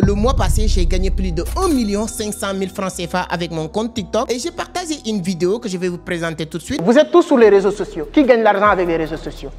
Le mois passé, j'ai gagné plus de 1 500 000 francs CFA avec mon compte TikTok et j'ai partagé une vidéo que je vais vous présenter tout de suite. Vous êtes tous sur les réseaux sociaux. Qui gagne l'argent avec les réseaux sociaux?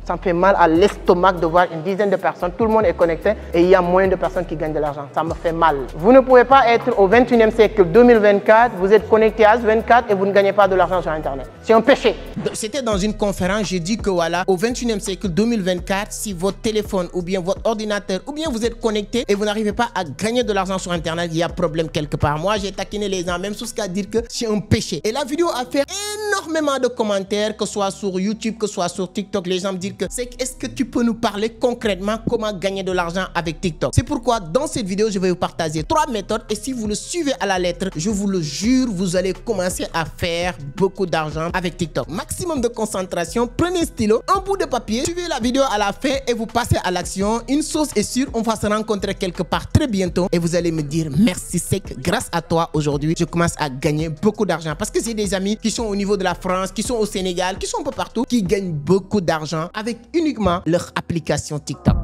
Ça me fait mal à l'estomac de voir une dizaine de personnes, tout le monde est connecté et il y a moins de personnes qui gagnent de l'argent. Ça me fait mal. Vous ne pouvez pas être au 21e siècle 2024, vous êtes connecté à H24 et vous ne gagnez pas de l'argent sur Internet. C'est un péché. C'était dans une conférence, j'ai dit que voilà, au 21e siècle 2024, si votre téléphone ou bien votre ordinateur ou bien vous êtes connecté et vous n'arrivez pas à gagner de l'argent sur Internet, il y a problème quelque part. Moi, j'ai taquiné les gens, même jusqu'à dire que c'est un péché. Et la vidéo a fait énormément de commentaires, que ce soit sur YouTube, que ce soit sur TikTok. Les gens me disent est-ce que tu peux nous parler concrètement comment gagner de l'argent avec TikTok? C'est pourquoi dans cette vidéo, je vais vous partager 3 méthodes et si vous le suivez à la lettre, je vous le jure, vous allez commencer à faire beaucoup d'argent avec TikTok. Maximum de concentration, prenez un stylo, un bout de papier, suivez la vidéo à la fin et vous passez à l'action. Une chose est sûre, on va se rencontrer quelque part très bientôt et vous allez me dire merci Sek, grâce à toi aujourd'hui, je commence à gagner beaucoup d'argent parce que j'ai des amis qui sont au niveau de la France, qui sont au Sénégal, qui sont un peu partout, qui gagnent beaucoup d'argent avec uniquement leur application TikTok.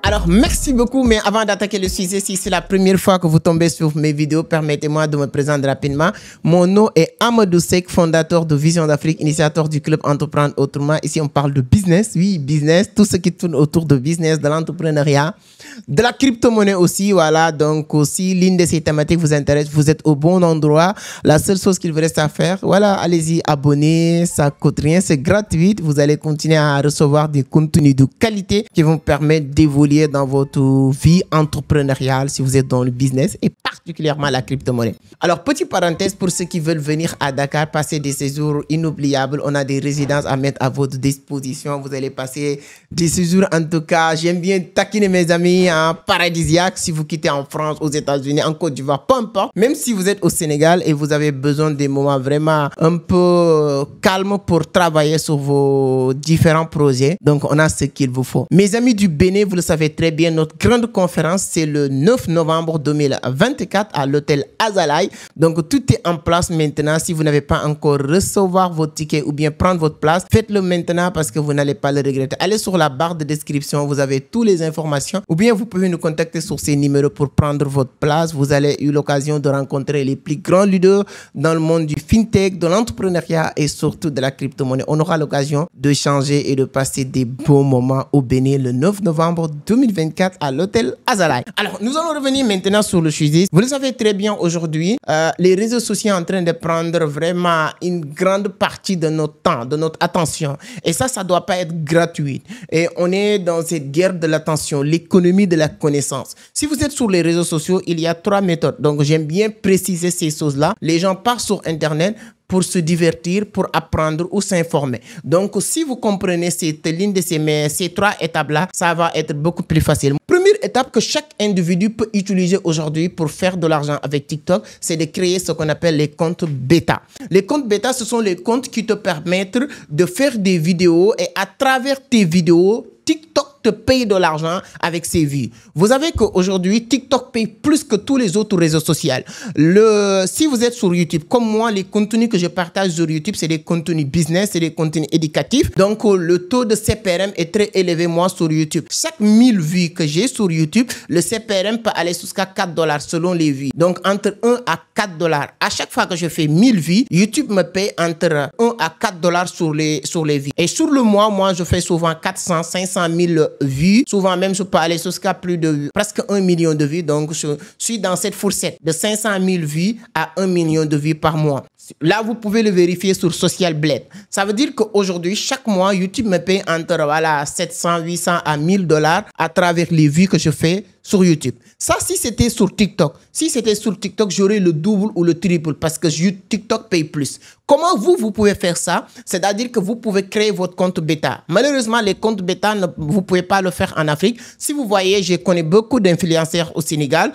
Alors, merci beaucoup, mais avant d'attaquer le sujet, si c'est la première fois que vous tombez sur mes vidéos, permettez-moi de me présenter rapidement. Mon nom est Amadou Sek, fondateur de Vision d'Afrique, initiateur du club Entreprendre Autrement. Ici, on parle de business, oui, business, tout ce qui tourne autour de business, de l'entrepreneuriat, de la crypto-monnaie aussi, voilà. Donc, aussi, l'une de ces thématiques vous intéresse, vous êtes au bon endroit. La seule chose qu'il vous reste à faire, voilà, allez-y, abonnez, ça coûte rien, c'est gratuit. Vous allez continuer à recevoir des contenus de qualité qui vont permettre d'évoluer dans votre vie entrepreneuriale si vous êtes dans le business et particulièrement la crypto-monnaie. Alors, petite parenthèse pour ceux qui veulent venir à Dakar, passer des séjours inoubliables. On a des résidences à mettre à votre disposition. Vous allez passer des séjours, en tout cas, j'aime bien taquiner mes amis, hein, paradisiaques. Si vous quittez en France, aux États-Unis, en Côte d'Ivoire, peu importe. Même si vous êtes au Sénégal et vous avez besoin des moments vraiment un peu calmes pour travailler sur vos différents projets. Donc, on a ce qu'il vous faut. Mes amis du Bénin, vous le savez très bien, notre grande conférence, c'est le 9 novembre 2024 à l'hôtel Azalai. Donc, tout est en place maintenant. Si vous n'avez pas encore recevoir votre ticket ou bien prendre votre place, faites-le maintenant parce que vous n'allez pas le regretter. Allez sur la barre de description, vous avez toutes les informations ou bien vous pouvez nous contacter sur ces numéros pour prendre votre place. Vous allez eu l'occasion de rencontrer les plus grands leaders dans le monde du fintech, de l'entrepreneuriat et surtout de la crypto-monnaie. On aura l'occasion de changer et de passer des bons moments au Bénin le 9 novembre 2024 à l'hôtel Azalai. Alors, nous allons revenir maintenant sur le sujet. Vous le savez très bien aujourd'hui, les réseaux sociaux sont en train de prendre vraiment une grande partie de notre temps, de notre attention. Et ça ne doit pas être gratuit. Et on est dans cette guerre de l'attention, l'économie de la connaissance. Si vous êtes sur les réseaux sociaux, il y a 3 méthodes. Donc, j'aime bien préciser ces choses-là. Les gens partent sur Internet pour se divertir, pour apprendre ou s'informer. Donc, si vous comprenez cette ligne de ces 3 étapes-là, ça va être beaucoup plus facile. Première étape que chaque individu peut utiliser aujourd'hui pour faire de l'argent avec TikTok, c'est de créer ce qu'on appelle les comptes bêta. Les comptes bêta, ce sont les comptes qui te permettent de faire des vidéos et à travers tes vidéos, TikTok te paye de l'argent avec ses vues. Vous savez qu'aujourd'hui, TikTok paye plus que tous les autres réseaux sociaux. Si vous êtes sur YouTube, comme moi, les contenus que je partage sur YouTube, c'est des contenus business, c'est des contenus éducatifs. Donc, le taux de CPRM est très élevé, moi, sur YouTube. Chaque 1000 vues que j'ai sur YouTube, le CPRM peut aller jusqu'à 4 $ selon les vues. Donc, entre 1 à 4 $. À chaque fois que je fais 1000 vues, YouTube me paye entre 1 à 4 $ sur les vues. Et sur le mois, moi, je fais souvent 400, 500 000 vues. Souvent même, je peux aller jusqu'à plus de presque 1 million de vues. Donc, je suis dans cette fourchette de 500 000 vues à 1 million de vues par mois. Là, vous pouvez le vérifier sur Social Blade. Ça veut dire qu'aujourd'hui, chaque mois, YouTube me paye entre 700, 800 à 1000 $ à travers les vues que je fais sur YouTube. Ça, si c'était sur TikTok. Si c'était sur TikTok, j'aurais le double ou le triple parce que TikTok paye plus. Comment vous pouvez faire ça? C'est-à-dire que vous pouvez créer votre compte bêta. Malheureusement, les comptes bêta, vous ne pouvez pas le faire en Afrique. Si vous voyez, je connais beaucoup d'influenceurs au Sénégal.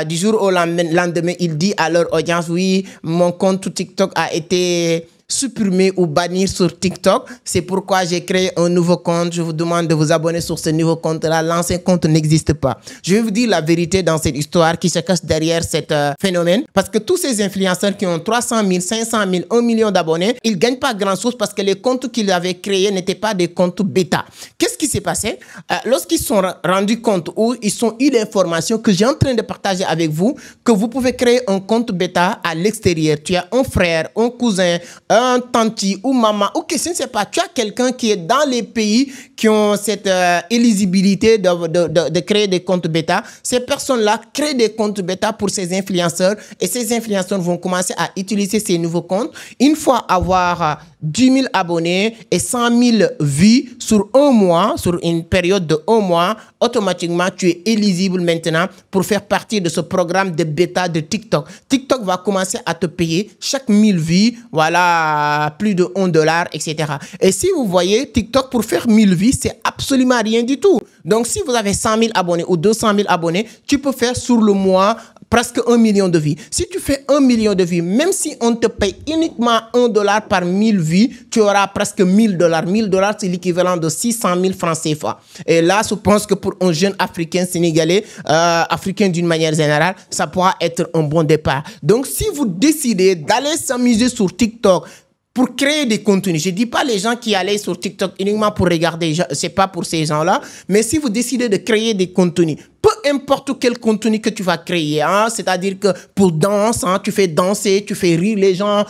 Du jour au lendemain, ils disent à leur audience, oui, mon compte TikTok a été supprimer ou bannir sur TikTok. C'est pourquoi j'ai créé un nouveau compte. Je vous demande de vous abonner sur ce nouveau compte-là. L'ancien compte n'existe pas. Je vais vous dire la vérité dans cette histoire qui se cache derrière cet phénomène. Parce que tous ces influenceurs qui ont 300 000, 500 000, 1 million d'abonnés, ils ne gagnent pas grand-chose parce que les comptes qu'ils avaient créés n'étaient pas des comptes bêta. Qu'est-ce qui s'est passé? Lorsqu'ils se sont rendus compte ou ils ont eu l'information que j'ai en train de partager avec vous, que vous pouvez créer un compte bêta à l'extérieur. Tu as un frère, un cousin, un tanti ou maman, ou que je ne sais pas, tu as quelqu'un qui est dans les pays qui ont cette éligibilité de créer des comptes bêta. Ces personnes-là créent des comptes bêta pour ces influenceurs et ces influenceurs vont commencer à utiliser ces nouveaux comptes. Une fois avoir 10 000 abonnés et 100 000 vues sur un mois, sur une période de 1 mois, automatiquement, tu es éligible maintenant pour faire partie de ce programme de bêta de TikTok. TikTok va commencer à te payer chaque 1000 vues, voilà, plus de $1, etc. Et si vous voyez, TikTok, pour faire 1000 vues, c'est absolument rien du tout. Donc, si vous avez 100 000 abonnés ou 200 000 abonnés, tu peux faire sur le mois presque 1 million de vues. Si tu fais 1 million de vues, même si on te paye uniquement $1 par 1000 vues, tu auras presque $1000. $1000, c'est l'équivalent de 600 000 francs CFA. Et là, je pense que pour un jeune Africain, Sénégalais, Africain d'une manière générale, ça pourra être un bon départ. Donc, si vous décidez d'aller s'amuser sur TikTok, pour créer des contenus. Je ne dis pas les gens qui allaient sur TikTok uniquement pour regarder, c'est pas pour ces gens-là, mais si vous décidez de créer des contenus, peu importe quel contenu que tu vas créer, hein, c'est-à-dire que pour danse, hein, tu fais danser, tu fais rire les gens,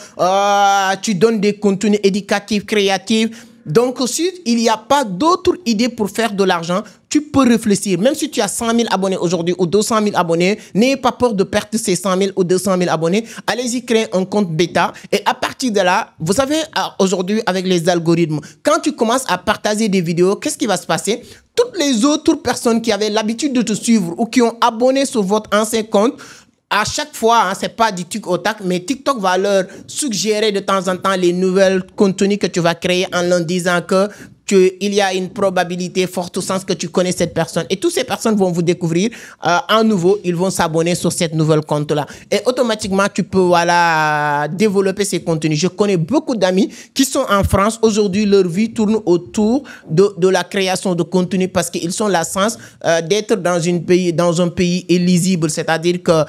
tu donnes des contenus éducatifs, créatifs. Donc, si il n'y a pas d'autres idées pour faire de l'argent, tu peux réfléchir. Même si tu as 100 000 abonnés aujourd'hui ou 200 000 abonnés, n'ayez pas peur de perdre ces 100 000 ou 200 000 abonnés. Allez-y créer un compte bêta. Et à partir de là, vous savez, aujourd'hui, avec les algorithmes, quand tu commences à partager des vidéos, qu'est-ce qui va se passer? Toutes les autres personnes qui avaient l'habitude de te suivre ou qui ont abonné sur votre ancien compte, à chaque fois, hein, c'est pas du tic au tac, mais TikTok va leur suggérer de temps en temps les nouvelles contenus que tu vas créer en leur disant que il y a une probabilité forte au sens que tu connais cette personne. Et toutes ces personnes vont vous découvrir à nouveau, ils vont s'abonner sur cette nouvelle compte-là. Et automatiquement, tu peux voilà, développer ces contenus. Je connais beaucoup d'amis qui sont en France. Aujourd'hui, leur vie tourne autour de la création de contenu parce qu'ils ont la chance d'être dans un pays éligible, c'est-à-dire que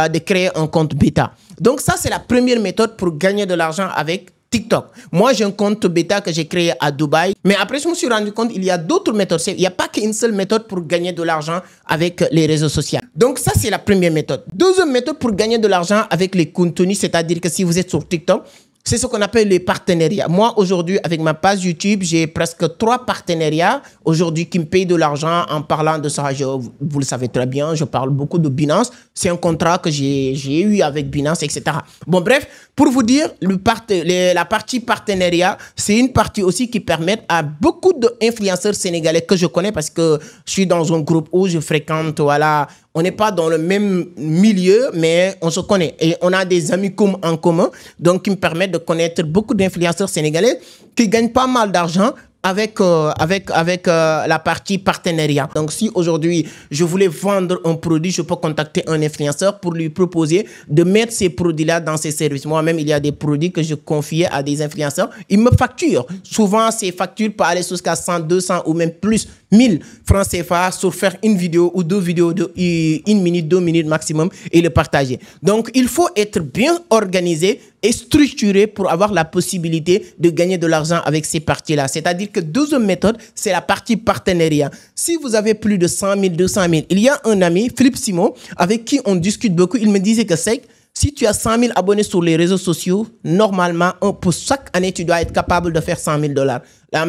de créer un compte bêta. Donc ça, c'est la première méthode pour gagner de l'argent avec TikTok. Moi, j'ai un compte bêta que j'ai créé à Dubaï. Mais après, je me suis rendu compte qu'il y a d'autres méthodes. Il n'y a pas qu'une seule méthode pour gagner de l'argent avec les réseaux sociaux. Donc, ça, c'est la première méthode. Deuxième méthode pour gagner de l'argent avec les contenus, c'est-à-dire que si vous êtes sur TikTok, c'est ce qu'on appelle les partenariats. Moi, aujourd'hui, avec ma page YouTube, j'ai presque 3 partenariats aujourd'hui qui me payent de l'argent en parlant de ça. Vous le savez très bien, je parle beaucoup de Binance. C'est un contrat que j'ai eu avec Binance, etc. Bon, bref, pour vous dire, la partie partenariat, c'est une partie aussi qui permet à beaucoup d'influenceurs sénégalais que je connais parce que je suis dans un groupe où je fréquente, voilà. On n'est pas dans le même milieu, mais on se connaît. Et on a des amis en commun, donc qui me permettent de connaître beaucoup d'influenceurs sénégalais qui gagnent pas mal d'argent avec la partie partenariat. Donc, si aujourd'hui, je voulais vendre un produit, je peux contacter un influenceur pour lui proposer de mettre ces produits-là dans ses services. Moi-même, il y a des produits que je confiais à des influenceurs. Ils me facturent. Souvent, ces factures peuvent aller jusqu'à 100, 200 ou même plus 1000 francs CFA sur faire une vidéo ou 2 vidéos de 1 minute, 2 minutes maximum et le partager. Donc, il faut être bien organisé et structuré pour avoir la possibilité de gagner de l'argent avec ces parties-là. C'est-à-dire que deuxième méthode, c'est la partie partenariat. Si vous avez plus de 100 000, 200 000, il y a un ami, Philippe Simon, avec qui on discute beaucoup. Il me disait que c'est si tu as 100 000 abonnés sur les réseaux sociaux, normalement, pour chaque année, tu dois être capable de faire $100 000.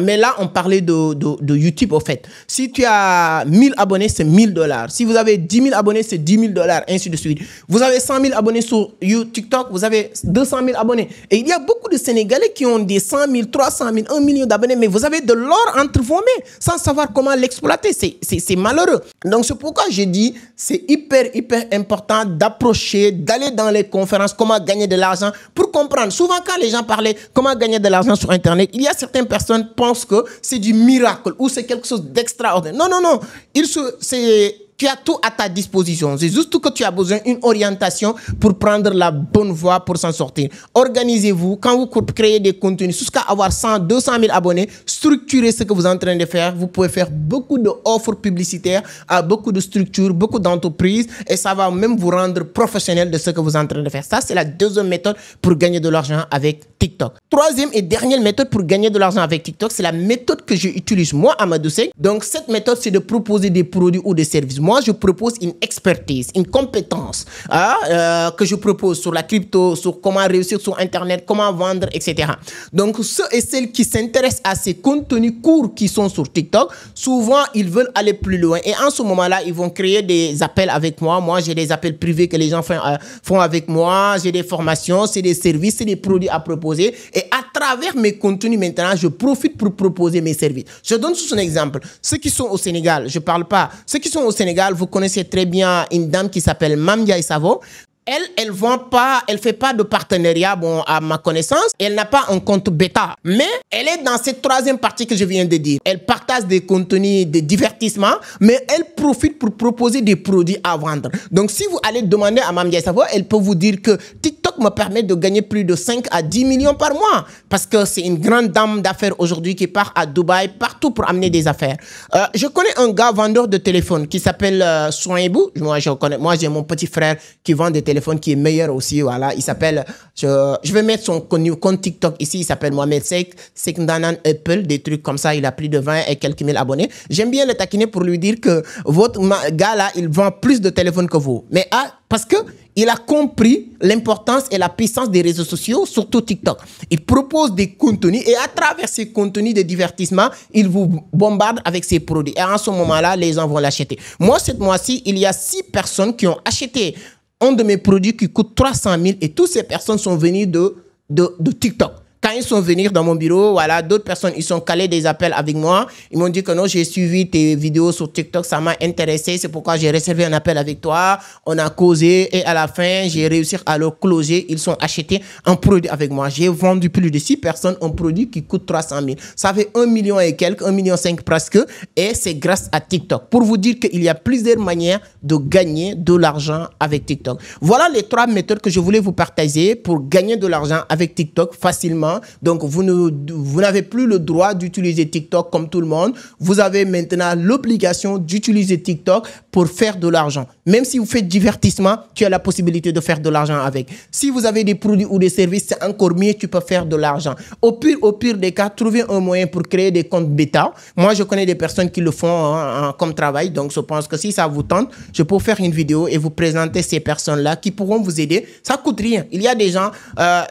Mais là, on parlait de YouTube, au fait. Si tu as 1000 abonnés, c'est $1000. Si vous avez 10 000 abonnés, c'est $10 000, ainsi de suite. Vous avez 100 000 abonnés sur TikTok, vous avez 200 000 abonnés. Et il y a beaucoup de Sénégalais qui ont des 100 000, 300 000, 1 million d'abonnés, mais vous avez de l'or entre vos mains sans savoir comment l'exploiter. C'est malheureux. Donc, c'est pourquoi je dis, c'est hyper important d'approcher, d'aller dans les conférences, comment gagner de l'argent pour comprendre. Souvent, quand les gens parlaient comment gagner de l'argent sur Internet, il y a certaines personnes pensent que c'est du miracle ou c'est quelque chose d'extraordinaire. Non, non, non. Tu as tout à ta disposition. C'est juste que tu as besoin d'une orientation pour prendre la bonne voie pour s'en sortir. Organisez-vous. Quand vous créez des contenus, jusqu'à avoir 100, 200 000 abonnés, structurez ce que vous êtes en train de faire. Vous pouvez faire beaucoup d'offres publicitaires à beaucoup de structures, beaucoup d'entreprises et ça va même vous rendre professionnel de ce que vous êtes en train de faire. Ça, c'est la deuxième méthode pour gagner de l'argent avec TikTok. Troisième et dernière méthode pour gagner de l'argent avec TikTok, c'est la méthode que j'utilise moi, Amadou Seck. Donc, cette méthode, c'est de proposer des produits ou des services. Moi, je propose une expertise, une compétence que je propose sur la crypto, sur comment réussir sur Internet, comment vendre, etc. Donc, ceux et celles qui s'intéressent à ces contenus courts qui sont sur TikTok, souvent, ils veulent aller plus loin. Et en ce moment-là, ils vont créer des appels avec moi. Moi, j'ai des appels privés que les gens font avec moi. J'ai des formations, c'est des services, c'est des produits à proposer. Et à travers mes contenus maintenant, je profite pour proposer mes services. Je donne juste un exemple. Ceux qui sont au Sénégal, je ne parle pas. Ceux qui sont au Sénégal, vous connaissez très bien une dame qui s'appelle Mame Ndiaye Savon. Elle vend pas, elle fait pas de partenariat, bon, à ma connaissance. Elle n'a pas un compte bêta. Mais elle est dans cette troisième partie que je viens de dire. Elle partage des contenus de divertissement, mais elle profite pour proposer des produits à vendre. Donc, si vous allez demander à Mame Ndiaye Savon, elle peut vous dire que TikTok me permet de gagner plus de 5 à 10 millions par mois. Parce que c'est une grande dame d'affaires aujourd'hui qui part à Dubaï, partout pour amener des affaires. Je connais un gars vendeur de téléphone qui s'appelle Soinbou. Moi, j'ai mon petit frère qui vend des téléphones qui est meilleur aussi, voilà, il s'appelle, je vais mettre son compte TikTok ici, il s'appelle Mohamed Seck, Sekdanan Apple, des trucs comme ça, il a plus de 20 et quelques mille abonnés. J'aime bien le taquiner pour lui dire que votre gars là, il vend plus de téléphones que vous, mais parce que il a compris l'importance et la puissance des réseaux sociaux, surtout TikTok. Il propose des contenus et à travers ces contenus de divertissement, il vous bombarde avec ses produits. Et en ce moment-là, les gens vont l'acheter. Moi, cette mois-ci, il y a 6 personnes qui ont acheté un de mes produits qui coûte 300 000 et toutes ces personnes sont venues de TikTok. Quand ils sont venus dans mon bureau, voilà, d'autres personnes, ils sont calés des appels avec moi. Ils m'ont dit que non, j'ai suivi tes vidéos sur TikTok, ça m'a intéressé. C'est pourquoi j'ai réservé un appel avec toi. On a causé et à la fin, j'ai réussi à leur closer. Ils sont achetés un produit avec moi. J'ai vendu plus de 6 personnes un produit qui coûte 300 000. Ça fait 1 million et quelques, 1,5 million presque. Et c'est grâce à TikTok. Pour vous dire qu'il y a plusieurs manières de gagner de l'argent avec TikTok. Voilà les 3 méthodes que je voulais vous partager pour gagner de l'argent avec TikTok facilement. Donc, vous n'avez plus le droit d'utiliser TikTok comme tout le monde. Vous avez maintenant l'obligation d'utiliser TikTok pour faire de l'argent. Même si vous faites divertissement, tu as la possibilité de faire de l'argent avec. Si vous avez des produits ou des services, c'est encore mieux, tu peux faire de l'argent. Au pire des cas, trouvez un moyen pour créer des comptes bêta. Moi, je connais des personnes qui le font comme travail. Donc, je pense que si ça vous tente, je peux faire une vidéo et vous présenter ces personnes-là qui pourront vous aider. Ça coûte rien. Il y a des gens,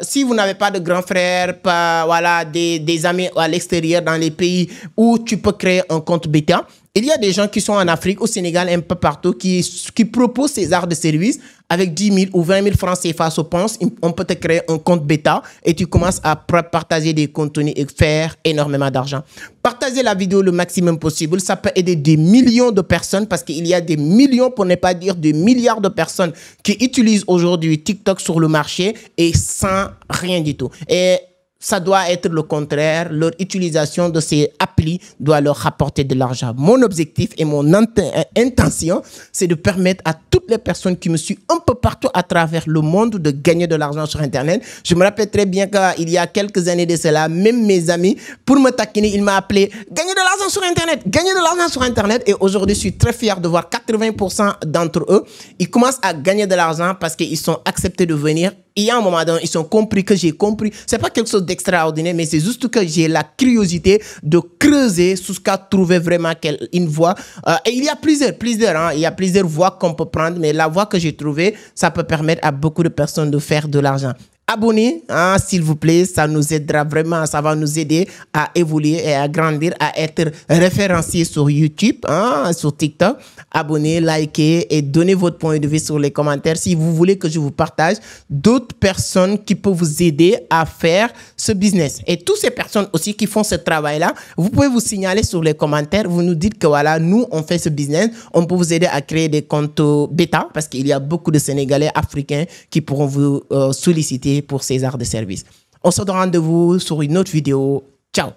si vous n'avez pas de grand frère, voilà, des amis à l'extérieur dans les pays où tu peux créer un compte bêta. Il y a des gens qui sont en Afrique, au Sénégal, un peu partout, qui proposent ces arts de service avec 10 000 ou 20 000 francs CFA, je pense. On peut te créer un compte bêta et tu commences à partager des contenus et faire énormément d'argent. Partagez la vidéo le maximum possible. Ça peut aider des millions de personnes parce qu'il y a des millions, pour ne pas dire des milliards de personnes qui utilisent aujourd'hui TikTok sur le marché et sans rien du tout. Et ça doit être le contraire. Leur utilisation de ces applis doit leur rapporter de l'argent. Mon objectif et mon intention, c'est de permettre à toutes les personnes qui me suivent un peu partout à travers le monde de gagner de l'argent sur Internet. Je me rappelle très bien qu'il y a quelques années de cela, même mes amis, pour me taquiner, ils m'ont appelé « Gagner de l'argent sur Internet, gagner de l'argent sur Internet ». Et aujourd'hui, je suis très fier de voir 80% d'entre eux, ils commencent à gagner de l'argent parce qu'ils sont acceptés de venir. Il y a un moment donné, ils ont compris que j'ai compris. C'est pas quelque chose d'extraordinaire, mais c'est juste que j'ai la curiosité de creuser jusqu'à trouver vraiment une voie. Et il y a plusieurs, hein. Il y a plusieurs voies qu'on peut prendre, mais la voie que j'ai trouvée, ça peut permettre à beaucoup de personnes de faire de l'argent. Abonnez, hein, s'il vous plaît, ça nous aidera vraiment, ça va nous aider à évoluer et à grandir, à être référenciés sur YouTube, hein, sur TikTok. Abonnez, likez et donnez votre point de vue sur les commentaires si vous voulez que je vous partage d'autres personnes qui peuvent vous aider à faire ce business. Et toutes ces personnes aussi qui font ce travail-là, vous pouvez vous signaler sur les commentaires, vous nous dites que voilà, nous, on fait ce business, on peut vous aider à créer des comptes bêta parce qu'il y a beaucoup de Sénégalais, Africains qui pourront vous solliciter pour ces arts de service. On se donne rendez-vous sur une autre vidéo. Ciao!